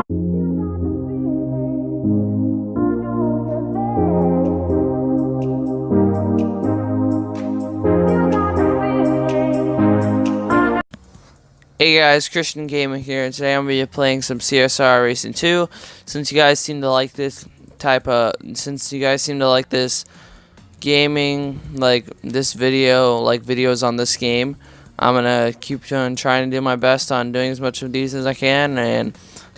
Hey guys, Christian Gamer here, and today I'm going to be playing some CSR Racing 2. Since you guys seem to like this gaming, like this video, like videos on this game, I'm gonna keep trying to do my best on doing as much of these as I can, and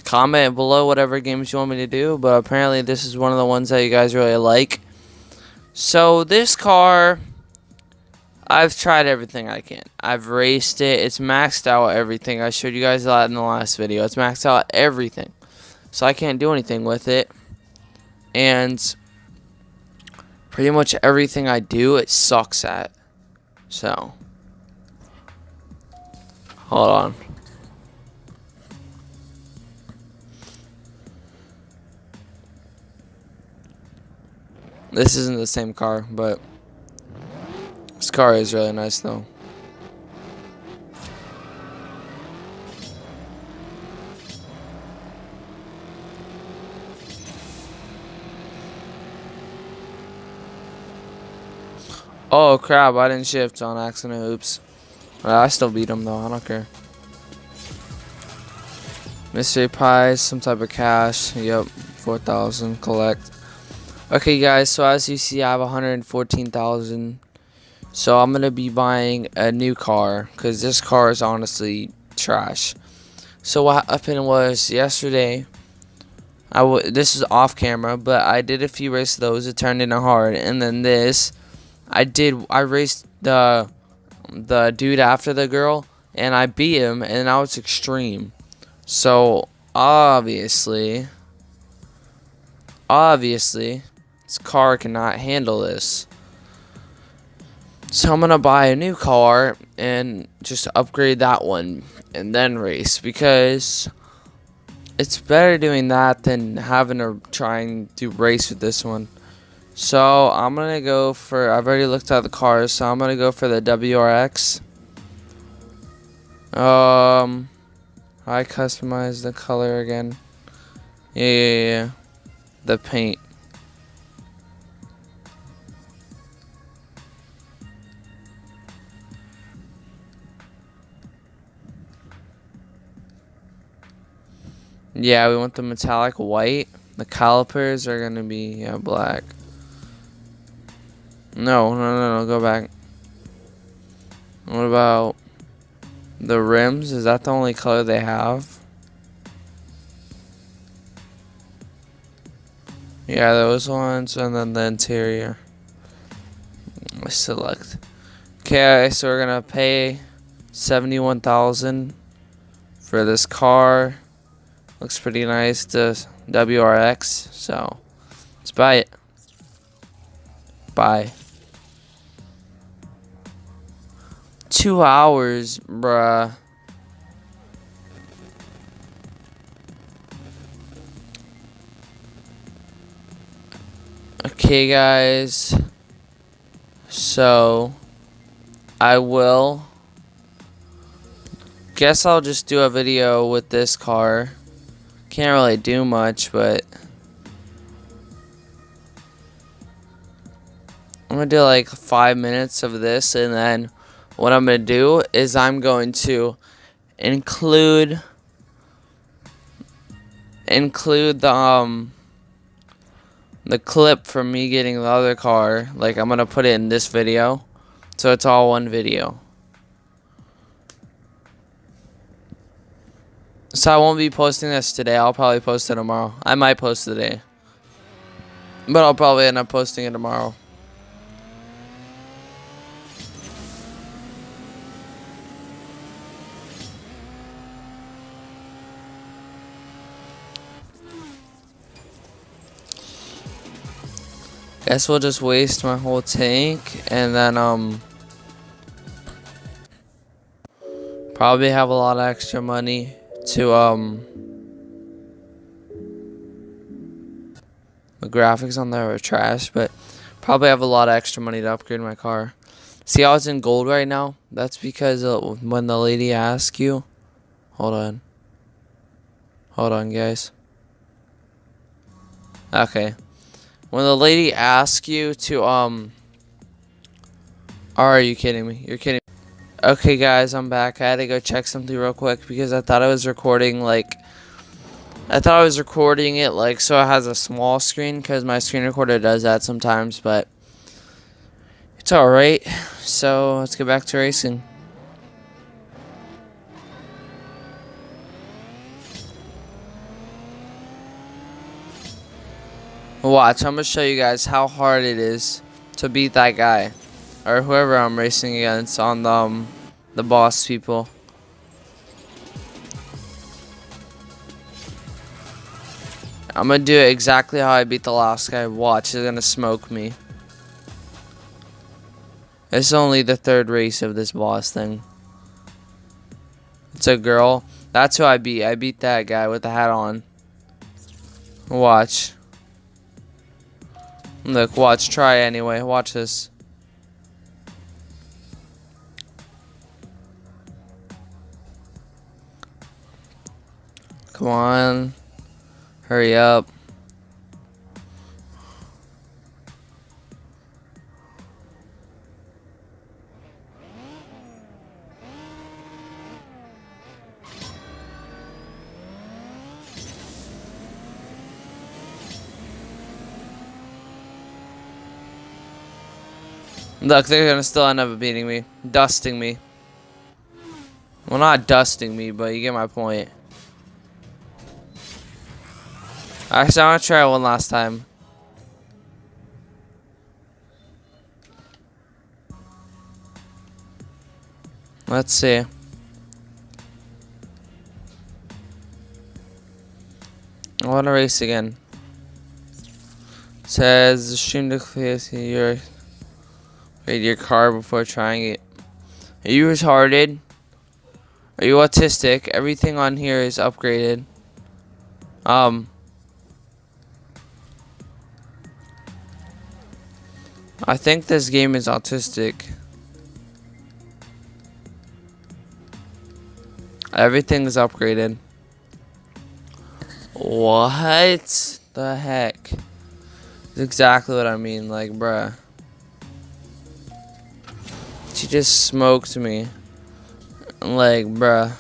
comment below whatever games you want me to do. But apparently this is one of the ones that you guys really like. So this car, I've tried everything I can. I've raced it. It's maxed out everything. I showed you guys that in the last video. It's maxed out everything. So I can't do anything with it. And pretty much everything I do, it sucks at. So, hold on. This isn't the same car, but this car is really nice though. Oh crap, I didn't shift on accident, oops. I still beat him though, I don't care. Mystery prize, some type of cash, yep, 4,000, collect. Okay guys, so as you see I have 114,000. So I'm gonna be buying a new car because this car is honestly trash. So what happened was yesterday, this is off camera, but I did a few races of those. It turned into hard, and then this, I raced the dude after the girl, and I beat him, and now it's extreme. So obviously, this car cannot handle this. So I'm gonna buy a new car and just upgrade that one and then race, because it's better doing that than having to try to race with this one. So I'm gonna go for, I've already looked at the cars, so I'm gonna go for the WRX. I customize the color again. Yeah. The paint. Yeah, we want the metallic white. The calipers are gonna be black. No, go back. What about the rims? Is that the only color they have? Yeah, those ones, and then the interior. I select. Okay, so we're gonna pay 71,000 for this car. Looks pretty nice, the WRX, so let's buy it. Buy. 2 hours, bruh. Okay, guys. So, guess I'll just do a video with this car. Can't really do much, but I'm gonna do like 5 minutes of this, and then what I'm gonna do is I'm going to include the clip from me getting the other car. Like, I'm gonna put it in this video, so it's all one video. So I won't be posting this today. I'll probably post it tomorrow. I might post it today, but I'll probably end up posting it tomorrow. Guess we'll just waste my whole tank, and then probably have a lot of extra money to the graphics on there are trash, but probably have a lot of extra money to upgrade my car. See how it's in gold right now? That's because when the lady asks you, hold on guys. Okay. When the lady asks you to, are you kidding me? You're kidding me. Okay, guys, I'm back. I had to go check something real quick because I thought I was recording, like, it, like, so it has a small screen because my screen recorder does that sometimes, but it's alright. So, let's get back to racing. Watch, I'm gonna show you guys how hard it is to beat that guy or whoever I'm racing against on the boss people. I'm gonna do it exactly how I beat the last guy. Watch, he's gonna smoke me. It's only the third race of this boss thing. It's a girl. That's who I beat. I beat that guy with the hat on. Watch. Look, watch. Try anyway. Watch this. Come on. Hurry up. Look, they're gonna still end up beating me. Dusting me. Well, not dusting me, but you get my point. Actually, I'm gonna try it one last time. Let's see. I want to race again. It says stream to clear your car before trying it. Are you retarded? Are you autistic? Everything on here is upgraded. I think this game is autistic. Everything's upgraded. What the heck? That's exactly what I mean, like, bruh. She just smoked me. Like, bruh.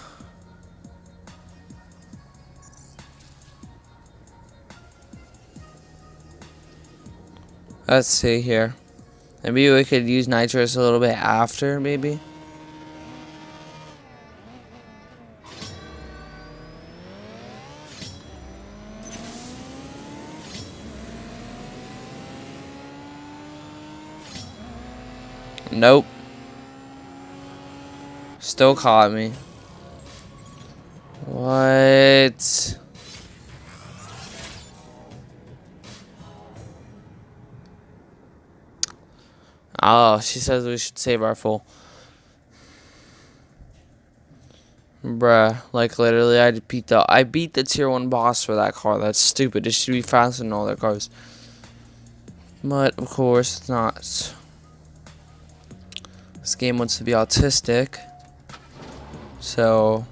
Let's see here. Maybe we could use nitrous a little bit after, maybe. Nope. Still caught me. What? Oh, she says we should save our full. Bruh, like literally I beat the tier 1 boss for that car. That's stupid. It should be faster than all their cars. But of course it's not. This game wants to be autistic. So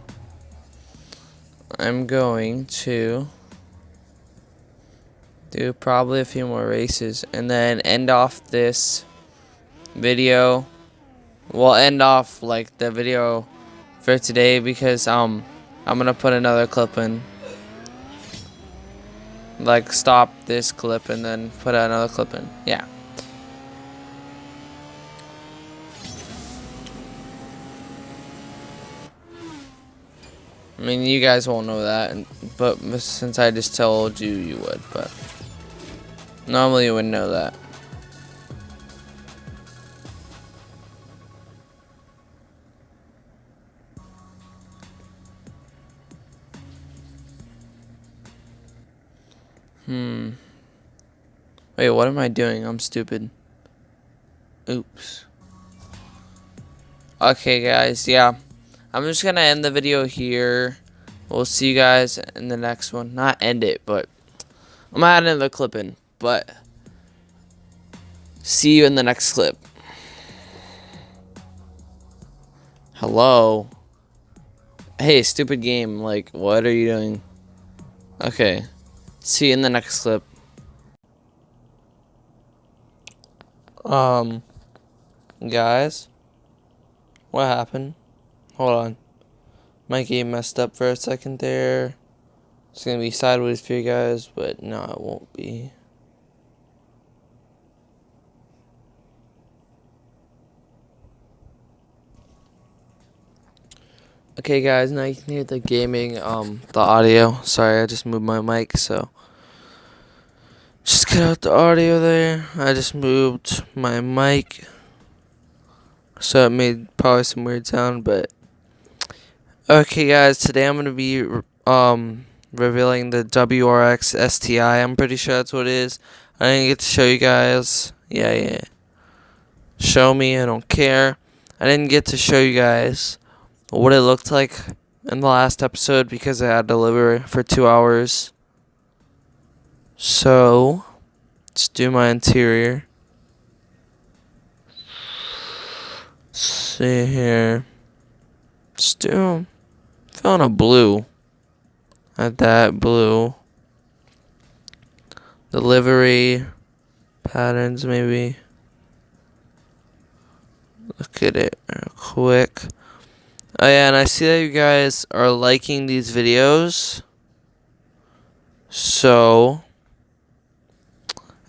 I'm going to do probably a few more races and then end off this video. We'll end off like the video for today because I'm gonna put another clip in. Like stop this clip and then put another clip in. Yeah. I mean, you guys won't know that, but since I just told you, you would. But normally you wouldn't know that. Wait, what am I doing? I'm stupid. Oops. Okay, guys, yeah. I'm just gonna end the video here. We'll see you guys in the next one. Not end it, but I'm gonna add another clip in. But see you in the next clip. Hello? Hey, stupid game. Like, what are you doing? Okay. See you in the next clip. Um, guys, what happened? Hold on. My game messed up for a second there. It's gonna be sideways for you guys, but no, it won't be. Okay, guys, now you can hear the gaming, the audio. Sorry, I just moved my mic, so just cut out the audio there. I just moved my mic, so it made probably some weird sound, but okay, guys, today I'm gonna be revealing the WRX STI. I'm pretty sure that's what it is. I didn't get to show you guys. Yeah. Show me, I don't care. I didn't get to show you guys what it looked like in the last episode because I had to deliver for 2 hours. So, let's do my interior. Let's see here. Let's do, found a blue. Add that blue. The livery patterns, maybe. Look at it real quick. Oh yeah, and I see that you guys are liking these videos. So,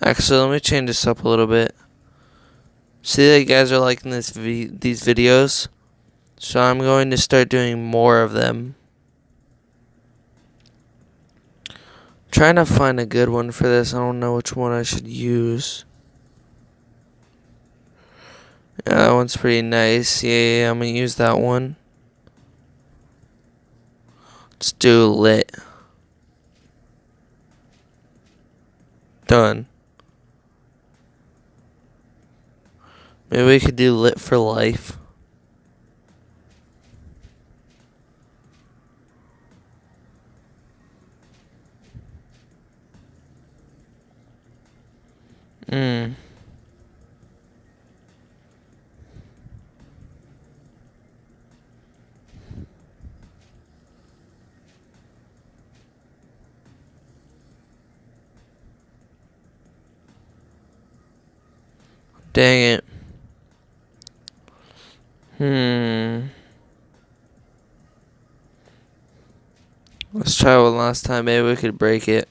actually, let me change this up a little bit. See that you guys are liking these videos. So I'm going to start doing more of them. Trying to find a good one for this. I don't know which one I should use. Yeah, that one's pretty nice. Yeah, I'm gonna use that one. Let's do lit. Done. Maybe we could do lit for life. Dang it. Let's try one last time. Maybe we could break it.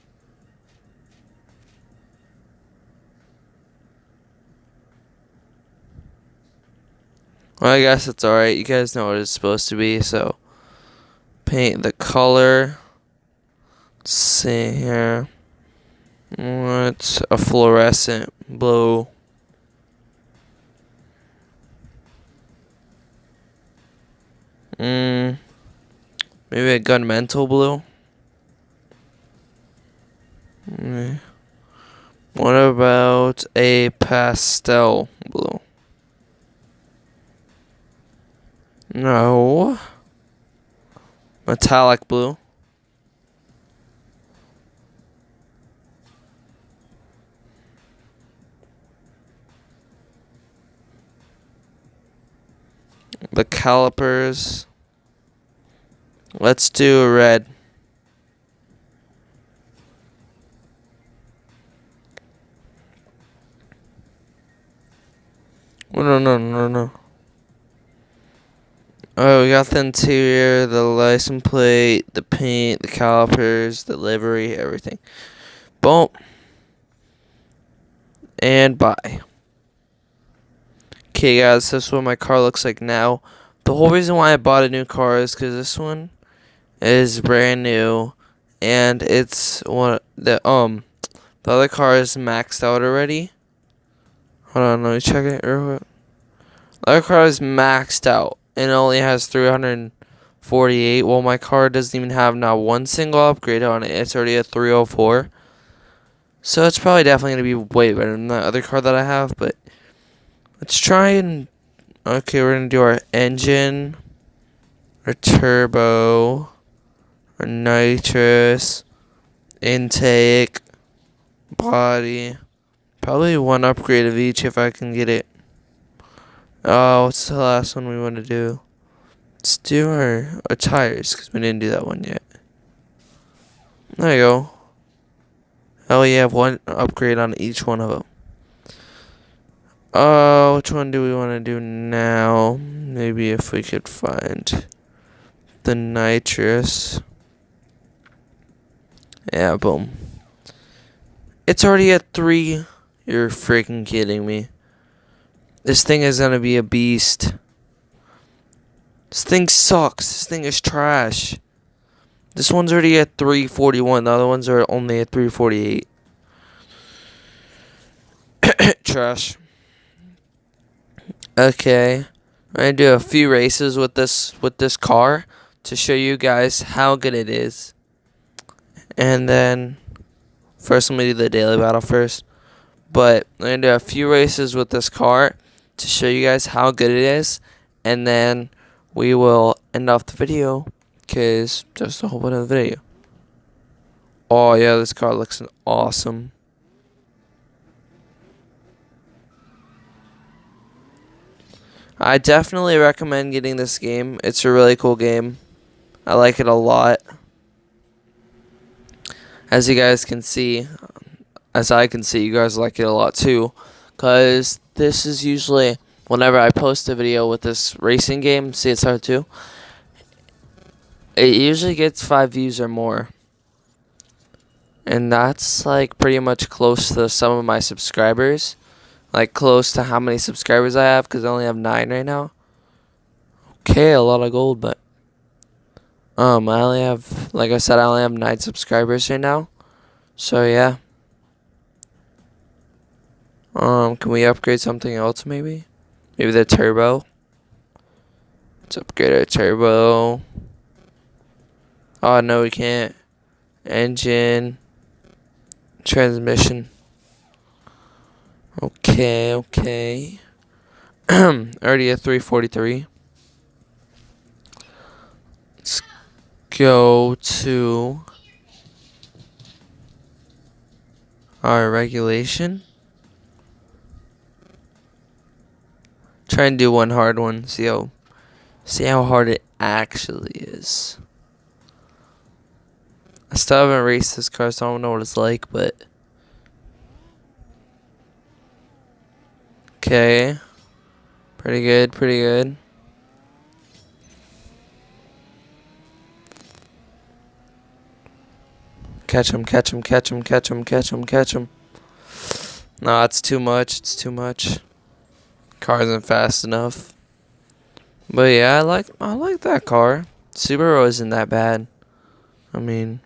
Well, I guess it's alright. You guys know what it's supposed to be, so paint the color. Let's see here. What's a fluorescent blue? Maybe a gunmetal blue. What about a pastel blue? No. Metallic blue. The calipers. Let's do a red. Oh, no. Oh, we got the interior, the license plate, the paint, the calipers, the livery, everything. Boom. And bye. Okay, guys, this is what my car looks like now. The whole reason why I bought a new car is because this one is brand new, and it's the other car is maxed out already. Hold on, let me check it real quick. The other car is maxed out and it only has 348. Well, my car doesn't even have not one single upgrade on it. It's already a 304. So it's probably definitely gonna be way better than the other car that I have. But let's try and okay, we're gonna do our engine, our turbo, our nitrous, intake, body. Probably one upgrade of each if I can get it. Oh, what's the last one we want to do? Let's do our tires because we didn't do that one yet. There you go. Oh, you have one upgrade on each one of them. Which one do we want to do now? Maybe if we could find the nitrous. Yeah, boom. It's already at 3. You're freaking kidding me. This thing is gonna be a beast. This thing sucks. This thing is trash. This one's already at 341. The other ones are only at 348. Trash. Okay. I'm gonna do a few races with this car to show you guys how good it is. And then first let me do the daily battle first. But I'm gonna do a few races with this car to show you guys how good it is, and then we will end off the video because that's the whole point of the video. Oh yeah, this car looks awesome. I definitely recommend getting this game. It's a really cool game. I like it a lot. As you guys can see, as I can see, you guys like it a lot too. Because this is usually, whenever I post a video with this racing game, CSR 2, it usually gets 5 views or more. And that's like pretty much close to some of my subscribers. Like close to how many subscribers I have, because I only have 9 right now. Okay, a lot of gold, but I only have, like I said, I only have 9 subscribers right now. So yeah. Can we upgrade something else maybe? Maybe the turbo. Let's upgrade our turbo. Oh no, we can't. Engine. Transmission. Okay. Already at 343. Let's go to our regulation. Try and do one hard one. See how hard it actually is. I still haven't raced this car, so I don't know what it's like, but okay. Pretty good. Catch him. No, it's too much. Car isn't fast enough. But yeah, I like that car. Subaru isn't that bad. I mean,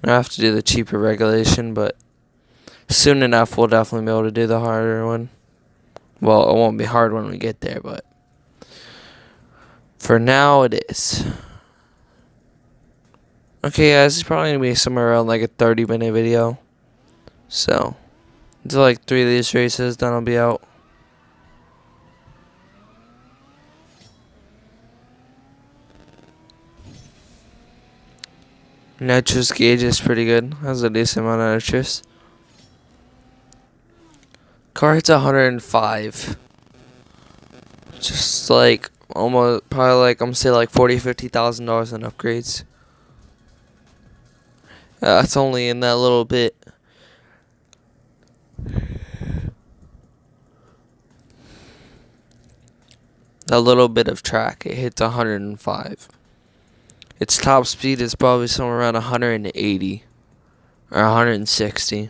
I have to do the cheaper regulation, but soon enough we'll definitely be able to do the harder one. Well, it won't be hard when we get there, but for now it is. Okay guys, it's probably gonna be somewhere around like a 30-minute video. So, until like 3 of these races, then I'll be out. Nitrous gauge is pretty good. Has a decent amount of nitrous. Car hits 105. Just like almost probably like I'm gonna say like $40,000-$50,000 in upgrades. It's only in that little bit. That little bit of track, it hits 105. Its top speed is probably somewhere around 180 or 160.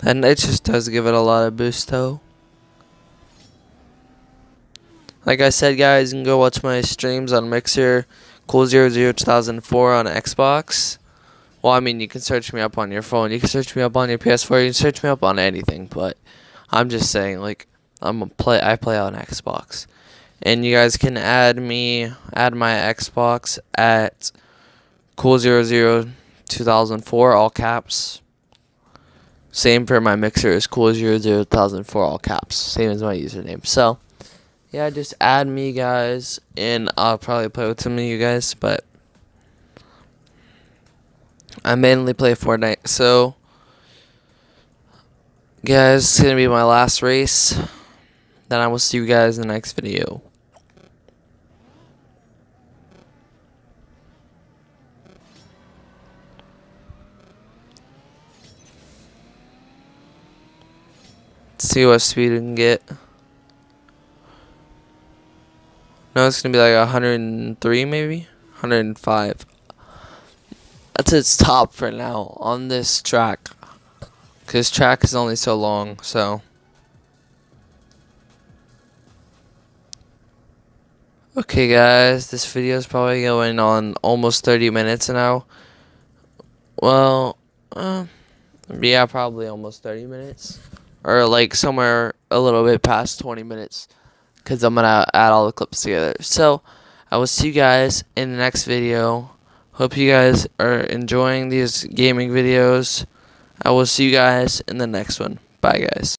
And it just does give it a lot of boost though. Like I said, guys, you can go watch my streams on Mixer, Cool002004 on Xbox. Well, I mean, you can search me up on your phone. You can search me up on your PS4. You can search me up on anything. But I'm just saying, like, I play on Xbox. And you guys can add my Xbox at Cool002004, all caps. Same for my Mixer is Cool002004, all caps. Same as my username. So, yeah, just add me, guys, and I'll probably play with some of you guys, but I mainly play Fortnite. So, guys, it's gonna be my last race. Then I will see you guys in the next video. See what speed we can get. No, it's gonna be like 103 maybe? 105. That's its top for now on this track. Cause track is only so long, so. Okay guys, this video is probably going on almost 30 minutes now. Well, yeah, probably almost 30 minutes. Or like somewhere a little bit past 20 minutes. Because I'm going to add all the clips together. So, I will see you guys in the next video. Hope you guys are enjoying these gaming videos. I will see you guys in the next one. Bye guys.